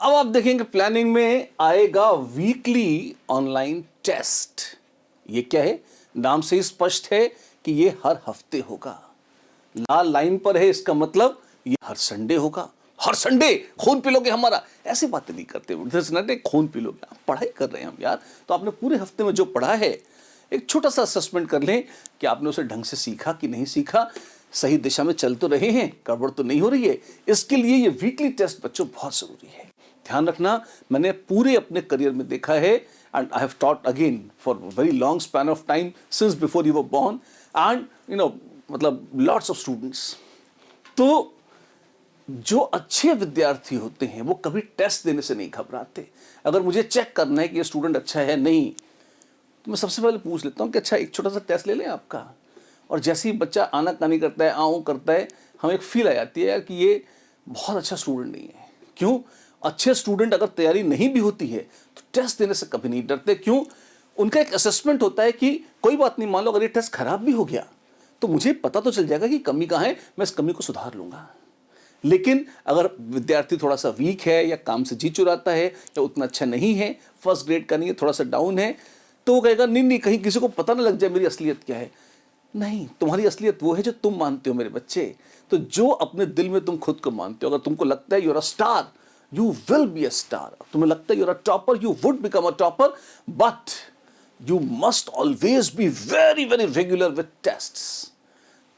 अब आप देखेंगे प्लानिंग में आएगा वीकली ऑनलाइन टेस्ट। ये क्या है? नाम से ही स्पष्ट है कि ये हर हफ्ते होगा। लाल लाइन पर है, इसका मतलब ये हर संडे होगा। हर संडे खून पी लोगे हमारा, ऐसी बातें नहीं करते। खून पी लोगे, आप पढ़ाई कर रहे हैं हम यार, तो आपने पूरे हफ्ते में जो पढ़ा है एक छोटा सा असेसमेंट कर लें कि आपने उसे ढंग से सीखा कि नहीं सीखा, सही दिशा में चल तो रहे हैं, गड़बड़ तो नहीं हो रही है। इसके लिए ये वीकली टेस्ट बच्चों बहुत जरूरी है। ध्यान रखना, मैंने पूरे अपने करियर में देखा है, and I have taught again for very long span of time since before you were born, and मतलब लॉट्स ऑफ स्टूडेंट्स। तो जो अच्छे विद्यार्थी होते हैं वो कभी टेस्ट देने से नहीं घबराते। अगर मुझे चेक करना है कि ये स्टूडेंट अच्छा है नहीं, तो मैं सबसे पहले पूछ लेता हूँ कि अच्छा एक छोटा सा टेस्ट ले लें आपका। और जैसे ही बच्चा आनाकानी करता है, आऊँ करता है, हमें एक फील आ जाती है यार कि ये बहुत अच्छा स्टूडेंट नहीं है। क्यों? अच्छे स्टूडेंट अगर तैयारी नहीं भी होती है तो टेस्ट देने से कभी नहीं डरते। क्यों? उनका एक असेसमेंट होता है कि कोई बात नहीं, मान लो अगर ये टेस्ट खराब भी हो गया तो मुझे पता तो चल जाएगा कि कमी कहाँ है, मैं इस कमी को सुधार लूंगा। लेकिन अगर विद्यार्थी थोड़ा सा वीक है या काम से जी चुराता है या उतना अच्छा नहीं है, फर्स्ट ग्रेड का नहीं है, थोड़ा सा डाउन है, तो वो कहेगा नहीं नहीं, कहीं किसी को पता ना लग जाए मेरी असलियत क्या है। नहीं, तुम्हारी असलियत वो है जो तुम मानते हो मेरे बच्चे। तो जो अपने दिल में तुम खुद को मानते हो, अगर तुमको लगता है you are a star, you will be a star. तुम्हें लगता है you are a topper, you would become a topper, but you must always be very very regular with tests.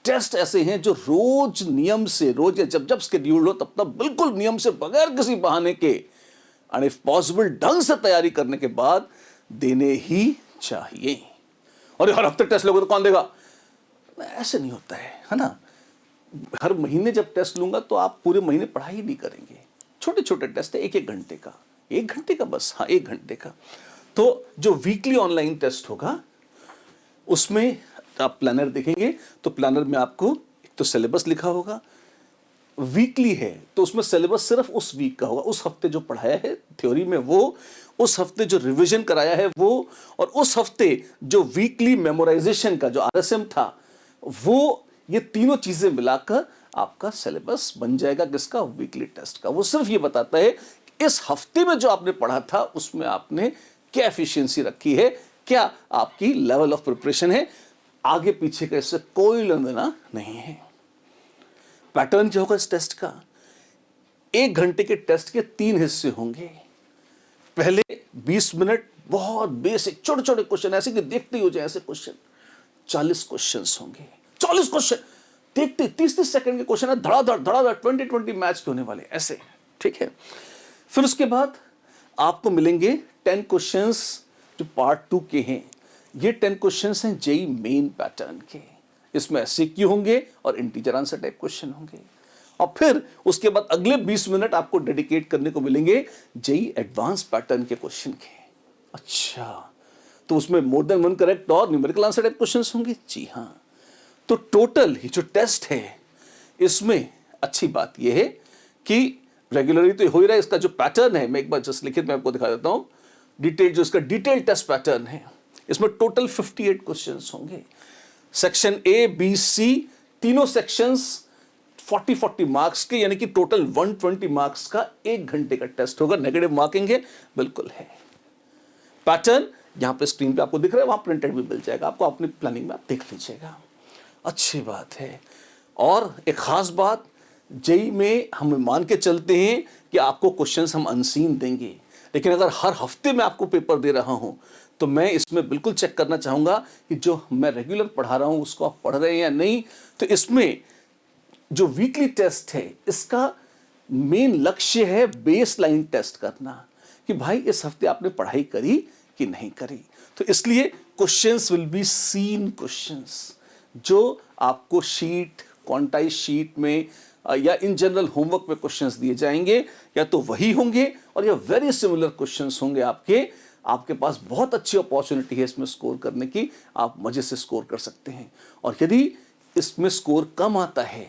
Test ऐसे हैं जो रोज नियम से, रोज या जब जब शेड्यूल हो तब तब बिल्कुल नियम से, बगैर किसी बहाने के, एंड इफ पॉसिबल ढंग से तैयारी करने के बाद देने ही चाहिए। और हर हफ्ते टेस्ट लोगे तो कौन देगा? ऐसे नहीं होता है ना। हर महीने जब टेस्ट लूंगा तो आप पूरे महीने पढ़ाई नहीं करेंगे। छोटे छोटे टेस्ट है, एक एक घंटे का, एक घंटे का बस, हाँ एक घंटे का। तो जो वीकली ऑनलाइन टेस्ट होगा उसमें आप प्लानर देखेंगे तो प्लानर में आपको एक तो सिलेबस लिखा होगा। वीकली है तो उसमें सिलेबस सिर्फ उस वीक का होगा, उस हफ्ते जो पढ़ाया है थ्योरी में वो, उस हफ्ते जो रिवीजन कराया है वो, और उस हफ्ते जो वीकली मेमोराइजेशन का जो आरएसएम था वो, ये तीनों चीजें मिलाकर आपका सिलेबस बन जाएगा। किसका? वीकली टेस्ट का। वो सिर्फ ये बताता है कि इस हफ्ते में जो आपने पढ़ा था उसमें आपने क्या एफिशिएंसी रखी है, क्या आपकी लेवल ऑफ प्रिपरेशन है। आगे पीछे का इससे कोई लेना देना नहीं है। पैटर्न क्या होगा इस टेस्ट का? एक घंटे के टेस्ट के 3 हिस्से होंगे। पहले 20 मिनट बहुत बेसिक छोटे छोटे क्वेश्चन, ऐसे कि देखते ही हो जाए ऐसे क्वेश्चन, 40 क्वेश्चंस होंगे। 40 क्वेश्चन देखते, 30-30 सेकंड के क्वेश्चन है, धड़ाधड़ धड़ाधड़ 20-20 मैच के होने वाले ऐसे, ठीक है। फिर उसके बाद आपको मिलेंगे 10 क्वेश्चंस जो पार्ट 2 के हैं। ये 10 क्वेश्चंस हैं जेई मेन पैटर्न के। इसमें एससीक्यू होंगे और इंटीजर आंसर टाइप क्वेश्चन होंगे। और फिर उसके बाद अगले 20 मिनट आपको डेडिकेट करने को मिलेंगे जेई एडवांस पैटर्न के क्वेश्चन के। अच्छा, तो उसमें मोर देन वन करेक्ट और न्यूमेरिकल आंसर टाइप क्वेश्चंस होंगे। जी हाँ, तो टोटल ही जो टेस्ट है इसमें अच्छी बात यह है कि रेगुलरली तो हो ही रहा है। इसका जो पैटर्न है, मैं एक बार जस्ट लिखित में आपको दिखा देता हूं। डिटेल जो इसका डिटेल टेस्ट पैटर्न है, इसमें टोटल 58 क्वेश्चंस होंगे। सेक्शन ए बी सी तीनों सेक्शंस 40-40 मार्क्स के, यानी कि टोटल 120 मार्क्स का 1 घंटे का टेस्ट होगा। नेगेटिव मार्किंग है, बिल्कुल है। पैटर्न यहां पे स्क्रीन पे आपको दिख रहा है, वहां प्रिंटेड भी मिल जाएगा आपको, अपनी प्लानिंग में आप देख लीजिएगा। अच्छी बात है। और एक खास बात, जेई में हम मान के चलते हैं कि आपको क्वेश्चंस हम अनसीन देंगे, लेकिन अगर हर हफ्ते में आपको पेपर दे रहा हूं तो मैं इसमें बिल्कुल चेक करना चाहूंगा कि जो मैं रेगुलर पढ़ा रहा हूं उसको आप पढ़ रहे हैं या नहीं। तो इसमें जो वीकली टेस्ट है इसका मेन लक्ष्य है बेस लाइन टेस्ट करना, कि भाई इस हफ्ते आपने पढ़ाई करी कि नहीं करी। तो इसलिए questions will be seen questions, जो आपको शीट, क्वांटाइज शीट में या इन जनरल होमवर्क में क्वेश्चंस दिए जाएंगे, या तो वही होंगे और या वेरी सिमिलर क्वेश्चंस होंगे आपके पास बहुत अच्छी अपॉर्चुनिटी है इसमें स्कोर करने की। आप मजे से स्कोर कर सकते हैं। और यदि इसमें स्कोर कम आता है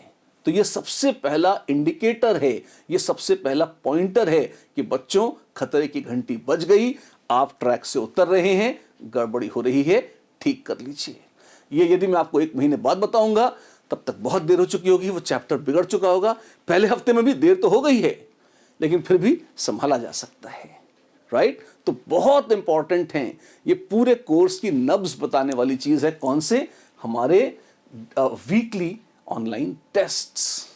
तो ये सबसे पहला इंडिकेटर है, ये सबसे पहला पॉइंटर है कि बच्चों खतरे की घंटी बज गई, आप ट्रैक से उतर रहे हैं, गड़बड़ी हो रही है, ठीक कर लीजिए। ये यदि मैं आपको 1 महीने बाद बताऊंगा तब तक बहुत देर हो चुकी होगी, वो चैप्टर बिगड़ चुका होगा। पहले हफ्ते में भी देर तो हो गई है, लेकिन फिर भी संभाला जा सकता है, राइट। तो बहुत इंपॉर्टेंट हैं, ये पूरे कोर्स की नब्ज बताने वाली चीज है। कौन से? हमारे वीकली ऑनलाइन टेस्ट्स।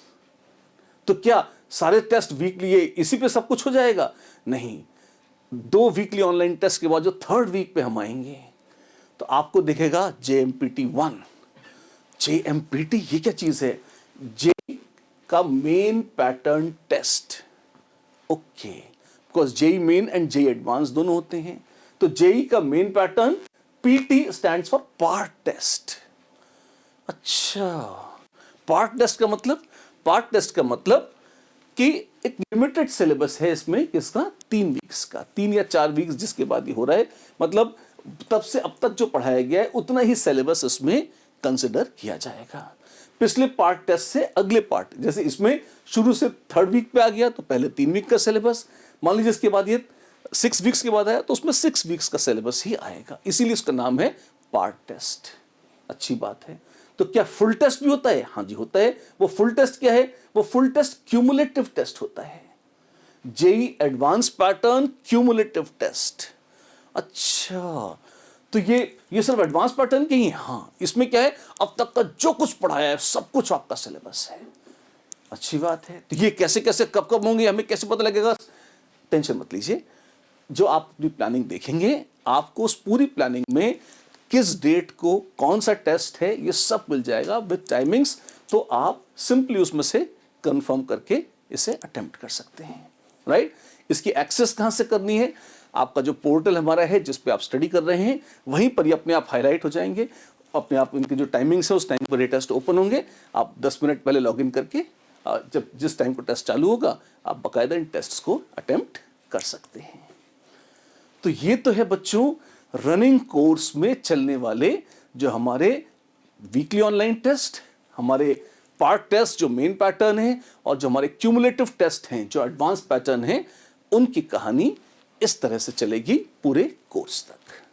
तो क्या सारे टेस्ट वीकली ये इसी पे सब कुछ हो जाएगा? नहीं, 2 वीकली ऑनलाइन टेस्ट के बाद जो 3rd वीक पे हम आएंगे तो आपको दिखेगा JMPT1। JMPT ये क्या चीज है? जे का main pattern test. Okay, because JEE main and JEE advance दोनों होते हैं। तो जेई का main pattern, PT stands for part test. अच्छा, पार्ट टेस्ट का मतलब? पार्ट टेस्ट का मतलब कि एक लिमिटेड सिलेबस है इसमें, किसका? 3 वीक्स का, 3 या 4 वीक्स जिसके बाद ये हो रहा है। मतलब तब से अब तक जो पढ़ाया गया है उतना ही सिलेबस इसमें कंसिडर किया जाएगा। पिछले पार्ट टेस्ट से अगले पार्ट, जैसे इसमें शुरू से 3rd वीक पे आ गया तो पहले 3 वीक का सिलेबस, मान लीजिए इसके बाद ये 6 वीक्स के बाद आया तो उसमें 6 वीक्स का सिलेबस ही आएगा, इसीलिए इसका नाम है पार्ट टेस्ट। अच्छी बात है। तो क्या फुल टेस्ट भी होता है? हाँ जी होता है। वो फुल टेस्ट क्या है? वो फुल टेस्ट क्यूमुलेटिव टेस्ट होता है। JEE advance pattern cumulative test. अच्छा, तो ये सिर्फ एडवांस पैटर्न के ही? हाँ, इसमें क्या है, अब तक का जो कुछ पढ़ाया है सब कुछ आपका सिलेबस है। अच्छी बात है। तो ये कैसे कैसे कब कब होंगे, हमें कैसे पता लगेगा? टेंशन मत लीजिए, जो आप अपनी प्लानिंग देखेंगे आपको उस पूरी प्लानिंग में किस डेट को कौन सा टेस्ट है ये सब मिल जाएगा विद टाइमिंग्स। तो आप सिंपली उसमें से कंफर्म करके इसे अटेम्प्ट कर सकते हैं, राइट। इसकी एक्सेस कहाँ से करनी है? आपका जो पोर्टल हमारा है जिस पे आप स्टडी कर रहे हैं वहीं पर ही अपने आप हाईलाइट हो जाएंगे, अपने आप इनके जो टाइमिंग्स है उस टाइम पर ये टेस्ट ओपन होंगे। आप 10 मिनट पहले लॉगिन करके जब जिस टाइम को टेस्ट चालू होगा आप बाकायदा इन टेस्ट्स को अटेम्प्ट कर सकते हैं। तो ये तो है बच्चों रनिंग कोर्स में चलने वाले जो हमारे वीकली ऑनलाइन टेस्ट, हमारे पार्ट टेस्ट जो मेन पैटर्न है, और जो हमारे क्यूमुलेटिव टेस्ट हैं जो एडवांस पैटर्न है, उनकी कहानी इस तरह से चलेगी पूरे कोर्स तक।